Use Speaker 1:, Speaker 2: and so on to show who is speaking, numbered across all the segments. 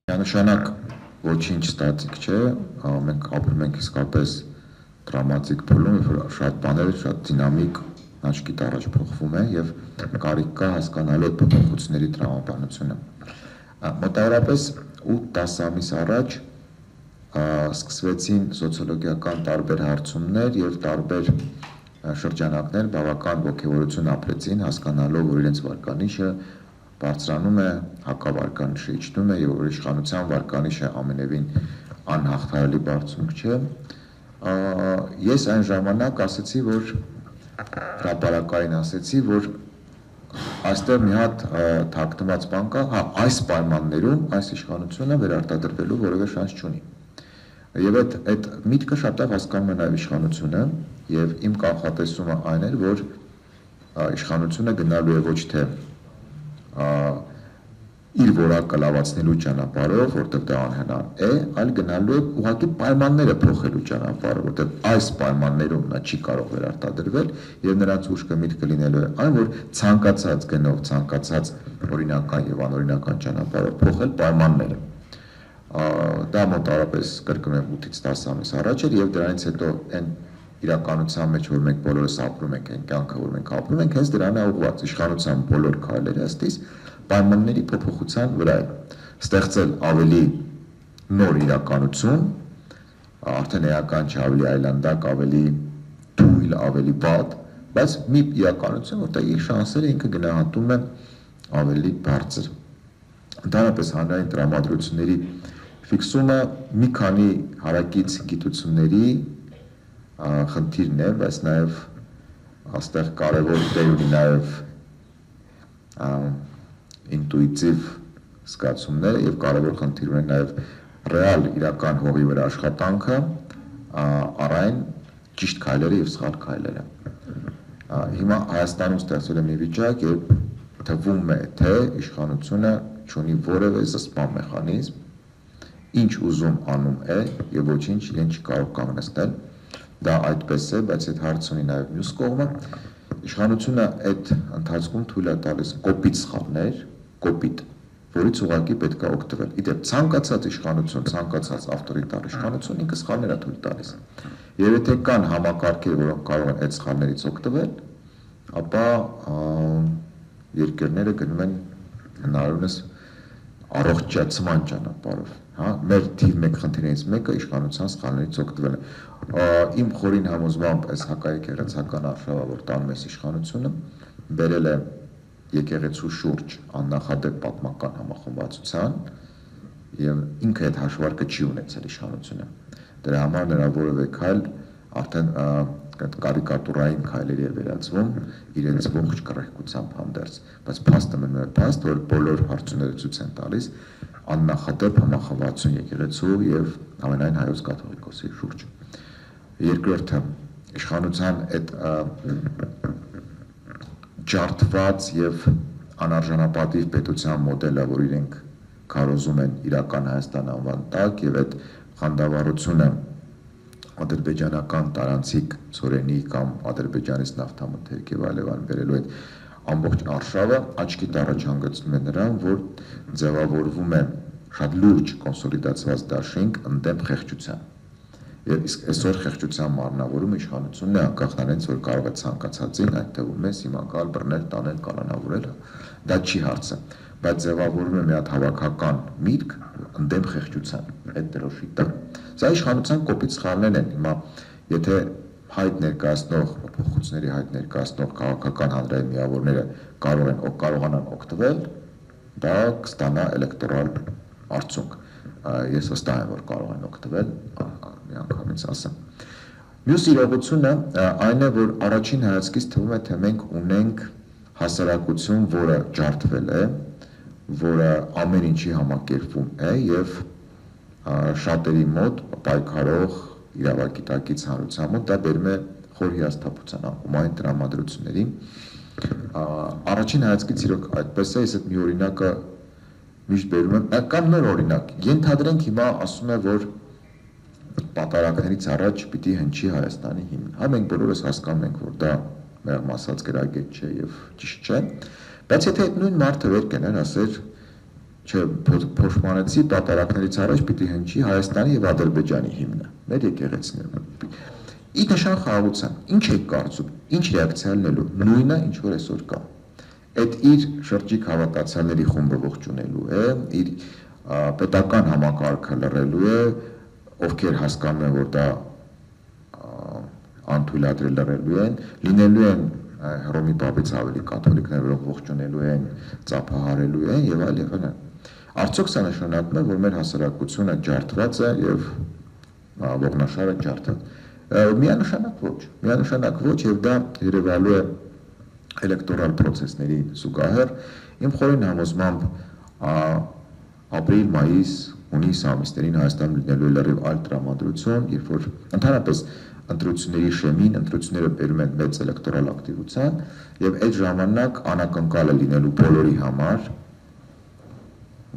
Speaker 1: Միանշանակ ոչինչ ստատիկ չէ, մենք ապրում ենք իսկապես դրամատիկ փուլում, որ շատ բաներ շատ դինամիկ աչքիդ առաջ փոխվում է եւ կարիք կա հասկանալու այդ փոփոխությունների տրամաբանությունը։ Մոտավորապես 8-10 ամիս առաջ սկսվեցին սոցիոլոգիական տարբեր հարցումներ եւ տարբեր շրջանակներ բավական ողջավորություն ապրեցին, հասկանալով, որ իրենց վարկանիշը բարձրանում է, հակավարկանիշը իջնում է եւ որ իշխանության վարկանիշը ամենևին անհաղթահարելի բարձունք չէ։ Ես այն ժամանակ ասացի, որ հրապարակային ասացի, որ այստեղ մի հատ թաքնված բան կա, այս պայմաններում այս իշխանությունը վերարտադրվելու որևէ շանս չունի։ Եվ այդ միտքը շատ լավ հասկանում է նաեւ իշխանությունը եւ իմ կանխատեսումը այն էր, որ իշխանությունը գնալու է ոչ թե իր որակը լավացնելու ճանապարհով, որտեղ դա անհնար է, այլ գնալու է ուղղակի պայմանները փոխելու ճանապարհով, որտեղ այս պայմաններում նա չի կարող վերարտադրվել եւ նրանց ուշքը միտքը լինելու է այն, որ ցանկացած գնով, ցանկացած օրինական եւ անօրինական ճանապարհով փոխել պայմանները։ Դա մոտավորապես կրկնում եմ 8-ից 10 ամիս առաջ էր եւ դրանից հետո այն իրականության մեջ, որ մենք բոլորս ապրում ենք, այն կյանքը, որ մենք ապրում ենք, հենց դրան է ուղղված իշխանության բոլոր քայլերը ըստիս պայմանների փոփոխության վրա է ստեղծել ավելի նոր իրականություն, արդեն էական չէ, ավելի այլանդակ, ավելի թույլ, ավելի վատ, բայց մի իրականություն, որտեղ իր շանսերը ինքը գնահատում է ավելի բարձր։ Ընդհանրապես հանրային տրամադրությունների ֆիքսումը մի քանի հարակից գիտությունների խնդիրն է, բայց նաև այստեղ կարևոր դեր ունի նաև ինտուիտիվ զգացումները եւ կարևոր խնդիր ունեն նաև ռեալ իրական հողի վրա աշխատանքը, առայն ճիշտ քայլերը եւ սխալ քայլերը։ Հիմա Հայաստանում ստեղծվել է մի վիճակ, երբ թվում է, թե իշխանությունը չունի որևէ զսպման մեխանիզմ, ինչ ուզում անում է եւ ոչինչ իրեն չի կարող կանգնեցնել։ Դա այդպես է, բայց այդ հարցը ունի նաև մյուս կողմը։ Իշխանությունը այդ ընթացքում թույլ է տալիս կոպիտ սխալներ, կոպիտ, որից ուղղակի պետք է օգտվել։ Իդեպ ցանկացած իշխանություն, ցանկացած ավտորիտար իշխանություն ինքը սխալներ է թույլ տալիս։ Եվ եթե կան համակարգեր, որոնք կարող են այդ սխալներից օգտվել, ապա երկրները գնում են հնարավորինս առողջացման ճանապարհով, հա, մեր թիվ 1 խնդիրներից մեկը իշխանության սխալներից օգտվելն է։ Իմ խորին համոզմամբ այս հակաեկեղեցական արշավը, որ տանում է իշխանությունը, բերել է եկեղեցու շուրջ աննախադեպ պատմական համախմբվածության եւ ինքը այդ հաշվարկը չի ունեցել իշխանությունը։ Դրա համար նրա որևէ քայլ արդեն կարիկատուրային քայլերի է վերածվում իրենց ողջ կռեհկությամբ հանդերձ, բայց փաստը մնում է փաստ, որ բոլոր հարցումները ցույց են տալիս աննախադեպ համախմբվածություն եկեղեցու եւ ամենայն հայոց կաթողիկոսի շուրջ։ Երկրորդը իշխանության այդ ջարդված եւ անարժանապատիվ պետության մոդելը, որ իրենք քարոզում են իրական Հայաստան անվան տակ եւ այդ խանդավառությունը ադրբեջանական տարանցիկ ծորենի կամ ադրբեջանից նավթամթերք եւ այլն վերելու այդ ամբողջ արշավը աչքի առաջ հանգեցնում է նրան, որ ձևավորվում է շատ լուրջ կոնսոլիդացված դաշինք ընդդեմ խեղճության։ Եվ իսկ այսօր խեղճության մարմնավորումը իշխանությունն է, անկախ նրանից, որ կարող է ցանկացածին, այդ թվում է սիմանկալ բռնել, տանել, կանանավորել, դա չի հարցը, բայց ձևավորվում է մի հատ հավաքական միտք ընդդեմ խեղճության, այդ դրոշի տակ։ Սա իշխանության կոպիտ սխալներն են։ Հիմա եթե հայտ ներկայացնող, փոխությունների հայտ ներկայացնող քաղաքական հանրային միավորները կարողանան օգտվել, դա կստանա էլեկտորալ արդյունք։ Ես վստահ եմ, որ կարող են օգտվել, միանգամից ասեմ։ Մյուս իրողությունը այն է, որ առաջին հայացքից թվում է, թե մենք ունենք հասարակություն, որը ջարդվել է, որը ամեն ինչի համակերպվում է եւ շատերի մոտ պայքարող իրավագիտակից հանրության մոտ դա բերում է խոր հիասթափության անկումային տրամադրությունների։ Առաջին հայացքից իրոք այդպես է, ես այդ մի օրինակը միշտ բերում եմ, կամ նոր օրինակ։ Ենթադրենք հիմա ասում է, որ պատարակներից առաջ պիտի հնչի Հայաստանի հիմն։ Հա մենք բոլորս հասկանում ենք, որ դա մեղմ ասած գրագետ չէ եւ ճիշտ չէ, բայց եթե այդ նույն մարդը վեր կեներ, ասեր Փոշմանեցի պատարակներից առաջ պիտի հնչի Հայաստանի եւ Ադրբեջանի հիմնը մեր եկեղեցիներում։ Ի նշան խաղաղության, ինչ եք կարծում, ինչ ռեակցիա լինելու, նույնը ինչ որ այսօր կա։ Այդ իր շրջիկ հավատացյալների խումբը ողջունելու է, իր պետական համակարգը լռելու է, ովքեր հասկանում են, որ դա անթույլատրել լռելու են, լինելու են Հռոմի Պապից ավելի կաթոլիկներ, որոնք ողջունելու են, ծափահարելու են եւ այլ եւ այլն։ Արդյոք սա նշանակում է, որ մեր հասարակությունը ջարդված է եւ ողնաշարը ջարդված։ Միանշանակ ոչ եւ դա երևալու է էլեկտորալ process-ների զուգահեռ։ Իմ խորին համոզմամբ ապրիլ, մայիս, հունիս ամիսներին Հայաստանում լինելու է լրիվ այլ տրամադրություն, երբ որ ընդհանրապես ընտրությունների շեմին, ընտրությունները բերում են մեծ էլեկտորալ ակտիվության եւ այդ ժամանակ անակնկալ է լինելու բոլորի համար,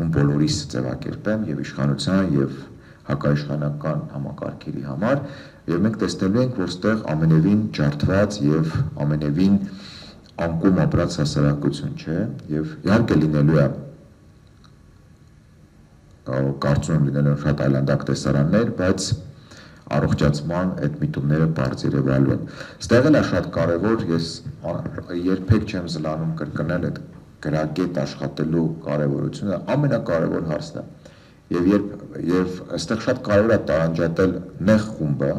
Speaker 1: ում բոլորիս ձևակերպեմ եւ իշխանության եւ հակաիշխանական համակարգերի համար եւ մենք տեսնելու ենք, որ ստեղ ամենևին ջարդված եւ ամենևին անկում ապրած հասարակություն չէ եւ իհարկե լինելու է կարծում եմ լինելու են շատ այլանդակ տեսարաններ, բայց առողջացման այդ միտումները բարձ երևալու են։ Ստեղ էլ է շատ կարևոր, ես երբեք չեմ զլանում կրկնել այդ գրագետ աշխատելու կարևորությունը, ամենակարևոր հարցն է։ Եվ այստեղ շատ կարևոր է տարանջատել նեղ խումբը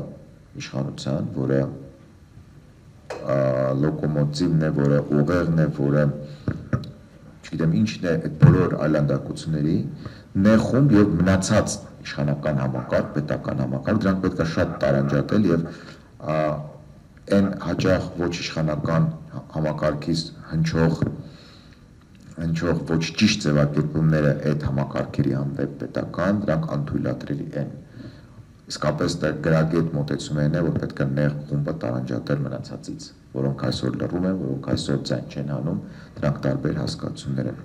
Speaker 1: իշխանության, որը լոկոմոտիվն է, որը ուղեղն է, որը չգիտեմ ինչն է այդ բոլոր այլանդակությունների, նեղ խումբ եւ մնացած իշխանական համակարգ, պետական համակարգ, դրանք պետք է շատ տարանջատել եւ այն հաջող ոչ իշխանական համակարգից հնչող ոչ ճիշտ ձևակերպումները այդ համակարգերի հանդեպ պետական, դրանք անթույլատրելի են։ Իսկապես դա գրագետ մոտեցումն է, որ պետք է նեղ խումբը տարանջատել մնացածից, որոնք այսօր լռում են, որոնք այսօր ձայն չեն հանում, դրանք տարբեր հասկացություններ են։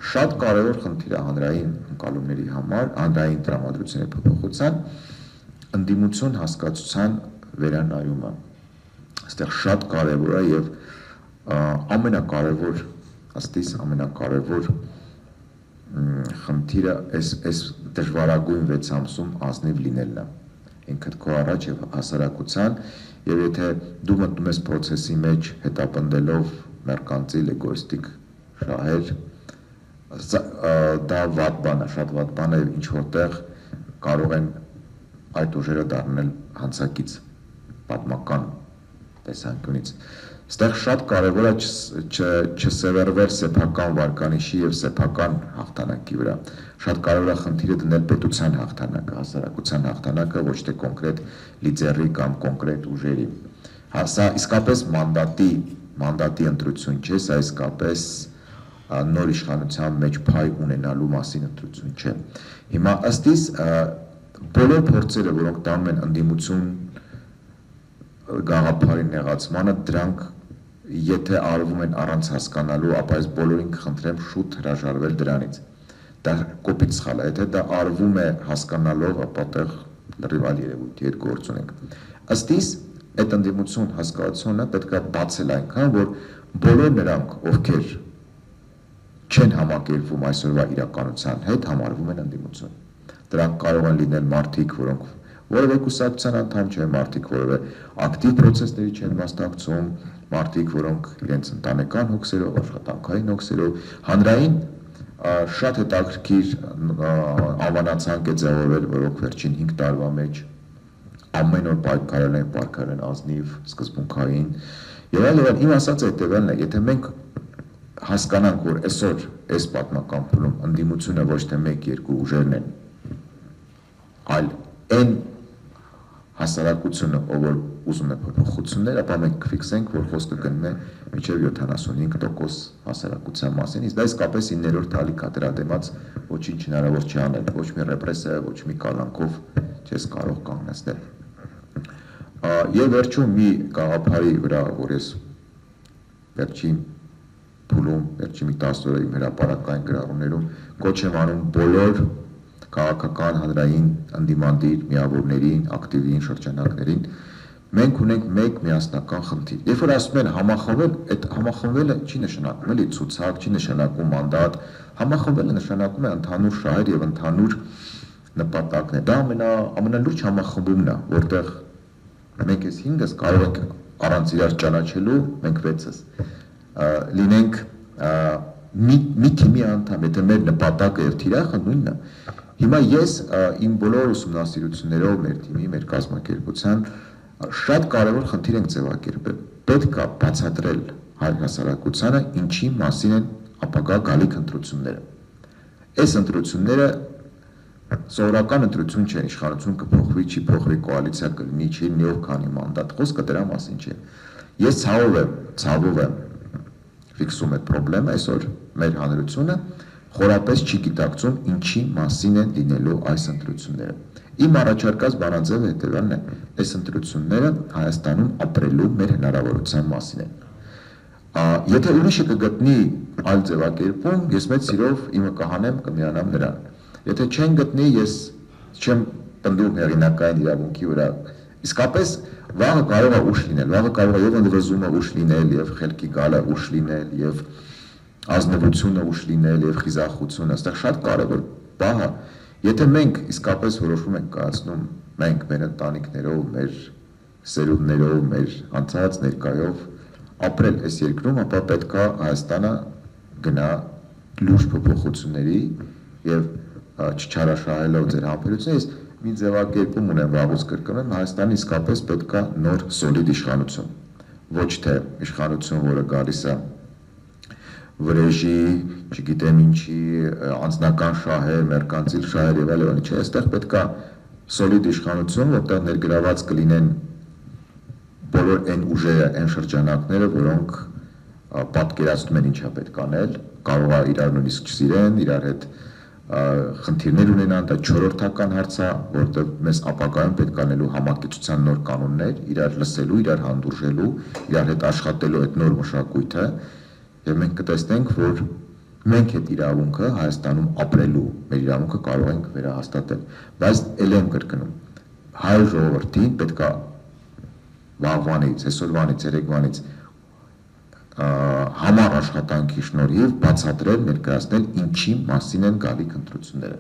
Speaker 1: Շատ կարևոր խնդիր է հանրային ընկալումների համար, հանրային տրամադրությունների փոփոխության, ընդդիմություն հասկացության վերանայումը։ Այստեղ շատ կարևոր է եւ ամենակարևոր, ըստիս ամենակարևոր խնդիրը այս դժվարագույն 6 ամսում ազնիվ լինելն է։ Ինքդ քո առաջ եւ հասարակության եւ եթե դու մտնում ես process-ի մեջ հետապնդելով մերկանցիլ էգոիստիկ շահեր, դա վատ բան է, շատ վատ բան է, ինչ որտեղ կարող են այդ ուժերը դառնել հանցակից պատմական տեսանկյունից։ Այստեղ շատ կարևոր է չսևեռվել սեփական վարկանիշի եւ սեփական հաղթանակի վրա։ Շատ կարևոր է խնդիրը դնել պետության հաղթանակը, հասարակության հաղթանակը, ոչ թե կոնկրետ լիդերի կամ կոնկրետ ուժերի։ Սա իսկապես մանդատի ընտրություն չէ, սա իսկապես նոր իշխանության մեջ փայ ունենալու մասին ընտրություն չէ։ Հիմա ըստիս բոլոր փորձերը, որոնք տանում են ընդդիմություն գաղափարի նեղացմանը, դրանք եթե արվում են առանց հասկանալու, ապա այս բոլորին կխնդրեմ շուտ հրաժարվել դրանից։ Դա կոպիտ սխալ է, եթե դա արվում է հասկանալով, ապա տեղ լրիվ այլ երևույթի հետ գործ ունենք։ Ըստիս այդ ընդդիմություն հասկացությունը պետք է բացել այնքան, որ բոլոր նրանք, ովքեր չեն համակերպվում այսօրվա իրականության հետ, համարվում են ընդդիմություն։ Դրանք կարող են լինել մարդիկ, որոնք որևէ կուսակցության անդամ չեն, մարդիկ, որևէ ակտիվ process-ների չեն մասնակցում, մարդիկ, որոնք իրենց ընտանեկան հոգսերով, աշխատանքային հոգսերով, հանրային շատ հետաքրքիր անվանացանք է ձևավորվել, որոնք վերջին 5 տարվա մեջ ամեն օր պայքարել են ազնիվ, սկզբունքային եւ այլն։ Իմ ասած հետեւյալն է, եթե մենք հասկանանք, որ այսօր այս պատմական փուլում ընդդիմությունը ոչ թե 1-2 ուժերն են, այլ այն հասարակությունը, ով որ ուզում է փոփոխություններ, ապա մենք կֆիքսենք, որ խոսքը գնում է մինչև 75% հասարակության մասին, իսկ դա իսկապես 9-րդ ալիք է, դրա դեմաց ոչինչ հնարավոր չի անել, ոչ մի ռեպրեսիա, ոչ մի կալանքով չես կարող կանգնեցնել։ Եվ վերջում մի գաղափարի վրա, որ ես վերջին փուլում, վերջի մի 10 օրը իմ հրապարակային գրառումներում կոչ եմ անում բոլոր քաղաքական հանրային ընդդիմադիր միավորներին, ակտիվին, շրջանակներին, մենք ունենք մեկ միասնական խնդիր։ Երբ որ ասում են համախմբվել, այդ համախմբվելը չի նշանակում էլի ցուցակ, չի նշանակում մանդատ, Համախմբելը նշանակում է ընդհանուր շահեր եւ ընդհանուր նպատակներ։ Դա ամենալուրջ համախմբումն է, որտեղ մենք այս 5-ս կարող ենք առանց իրար ճանաչելու, մենք 6-ս լինենք մի թիմի անդամ, եթե մեր նպատակը եւ թիրախը նույնն է։ Հիմա ես իմ բոլոր ուսումնասիրություններով մեր թիմի, մեր կազմակերպության շատ կարևոր խնդիր ենք ձևակերպել։ Պետք է բացատրել հայ հասարակությանը ինչի մասին են ապագա գալիք ընտրությունները։ Այս ընտրությունները սովորական ընտրություն չեն, իշխանություն կփոխվի, չի փոխվի, կոալիցիա կլինի, չի լինի, ով քանի մանդատ, խոսքը դրա մասին չէ։ Ես ցավով եմ ֆիքսում այդ խնդրը, այսօր մեր հանրությունը խորապես չի գիտակցում ինչի մասին են լինելու այս ընտրությունները։ Իմ առաջարկած բանաձևը հետևյալն է, այս ընտրությունները Հայաստանում ապրելու մեր հնարավորության մասին են։ Եթե ուրիշը կգտնի այլ ձևակերպում, ես մեծ սիրով իմը կհանեմ, կմիանամ նրան։ Եթե չեն գտնի, ես չեմ պնդում հեղինակային իրավունքի վրա։ Իսկապես վաղը կարող է ուշ լինել, վաղը կարող է եւ ընդվզումը ուշ լինել, եւ խելքի գալը ուշ լինել, եւ ազնվությունը ուշ լինել, եւ խիզախությունը, այստեղ շատ կարևոր բան է։ Եթե մենք իսկապես որոշում ենք կայացնում, մենք մեր ընտանիքներով, մեր սերունդներով, մեր անցած ներկայով ապրել այս երկրում, ապա պետք է Հայաստանը գնա լուրջ փոփոխությունների եւ չչարաշահելով ձեր համբերությունը, ես մի ձևակերպում ունեմ վաղուց կրկնում, Հայաստանը իսկապես պետք է նոր սոլիդ իշխանություն, ոչ թե իշխանություն, որը գալիս է վրեժի, չգիտեմ ինչի, անձնական շահեր, մերկանցիլ շահեր եւ այլն, չէ, այստեղ պետք է սոլիդ իշխանություն, որտեղ ներգրաված կլինեն բոլոր այն ուժերը, այն շրջանակները, որոնք պատկերացնում են ինչա պետք անել, կարող է իրար նույնիսկ չսիրեն, իրար հետ խնդիրներ ունենան, դա չորրորդական հարց է, որտեղ մեզ ապագայում պետք է անելու համակեցության նոր կանոններ, իրար լսելու, իրար հանդուրժելու, իրար հետ աշխատելու այդ նոր մշակույթը, եւ մենք կտեսնենք, որ մենք այդ իրավունքը Հայաստանում ապրելու մեր իրավունքը կարող ենք վերահաստատել, բայց ել եմ կրկնում, հայ ժողովրդին պետք է վաղվանից, այսօրվանից, երեկվանից համառ աշխատանքի շնորհիվ բացատրել, ներկայացնել ինչի մասին են գալիք ընտրությունները։